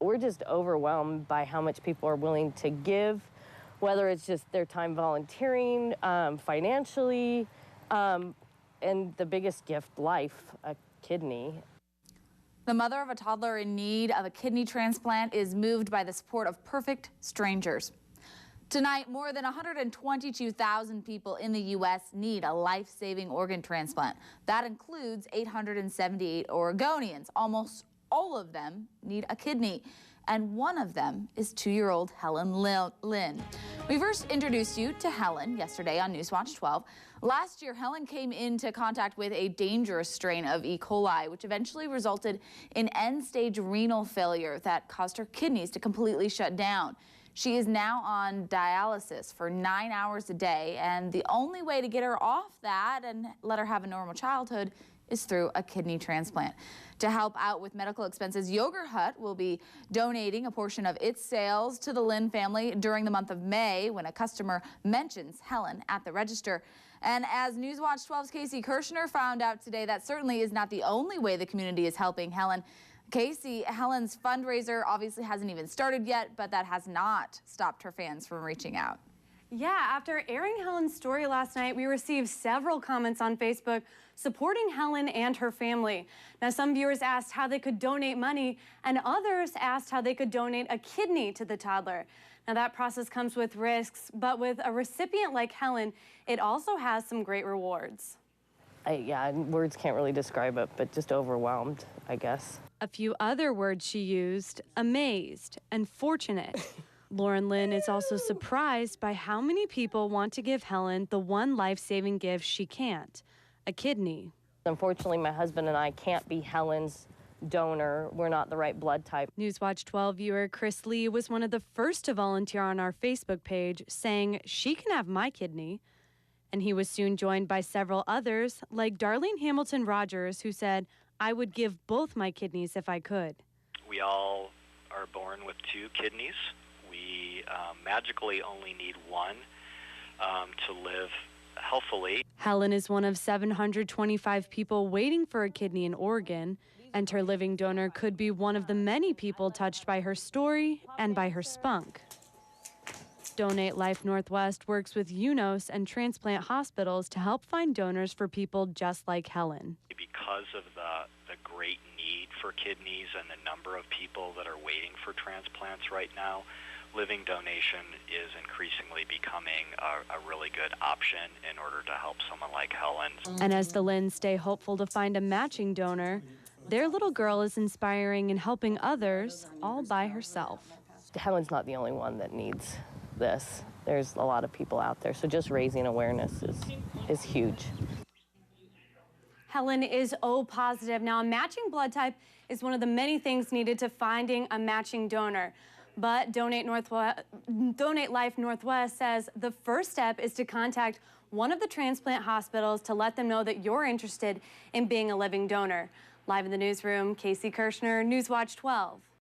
We're just overwhelmed by how much people are willing to give, whether it's just their time volunteering, financially, and the biggest gift, life, a kidney. The mother of a toddler in need of a kidney transplant is moved by the support of perfect strangers. Tonight, more than 122,000 people in the U.S. need a life-saving organ transplant. That includes 878 Oregonians. Almost all of them need a kidney, and one of them is 2-year-old Helen Lynn. We first introduced you to Helen yesterday on Newswatch 12. Last year, Helen came into contact with a dangerous strain of E. coli, which eventually resulted in end-stage renal failure that caused her kidneys to completely shut down. She is now on dialysis for 9 hours a day, and the only way to get her off that and let her have a normal childhood is through a kidney transplant. To help out with medical expenses, Yogurt Hut will be donating a portion of its sales to the Lynn family during the month of May when a customer mentions Helen at the register. And as Newswatch 12's Casey Kirshner found out today, that certainly is not the only way the community is helping Helen. Casey, Helen's fundraiser obviously hasn't even started yet, but that has not stopped her fans from reaching out. Yeah, after airing Helen's story last night, we received several comments on Facebook supporting Helen and her family. Now, some viewers asked how they could donate money, and others asked how they could donate a kidney to the toddler. Now, that process comes with risks, but with a recipient like Helen, it also has some great rewards. Yeah, words can't really describe it, but just overwhelmed, I guess. A few other words she used: amazed and fortunate. Lauren Lynn is also surprised by how many people want to give Helen the one life-saving gift she can't, a kidney. Unfortunately, my husband and I can't be Helen's donor. We're not the right blood type. Newswatch 12 viewer Chris Lee was one of the first to volunteer on our Facebook page, saying, "She can have my kidney." And he was soon joined by several others, like Darlene Hamilton Rogers, who said, "I would give both my kidneys if I could." We all are born with 2 kidneys. We magically only need one to live healthfully. Helen is one of 725 people waiting for a kidney in Oregon, and her living donor could be one of the many people touched by her story and by her spunk. Donate Life Northwest works with UNOS and transplant hospitals to help find donors for people just like Helen. Because of the great need for kidneys and the number of people that are waiting for transplants right now, living donation is increasingly becoming a really good option in order to help someone like Helen. And as the Lynns stay hopeful to find a matching donor, their little girl is inspiring and helping others all by herself. Helen's not the only one that needs this. There's a lot of people out there, so just raising awareness is huge. Helen is O positive. Now, a matching blood type is one of the many things needed to finding a matching donor. But Donate Life Northwest says the first step is to contact one of the transplant hospitals to let them know that you're interested in being a living donor. Live in the newsroom, Casey Kirshner, Newswatch 12.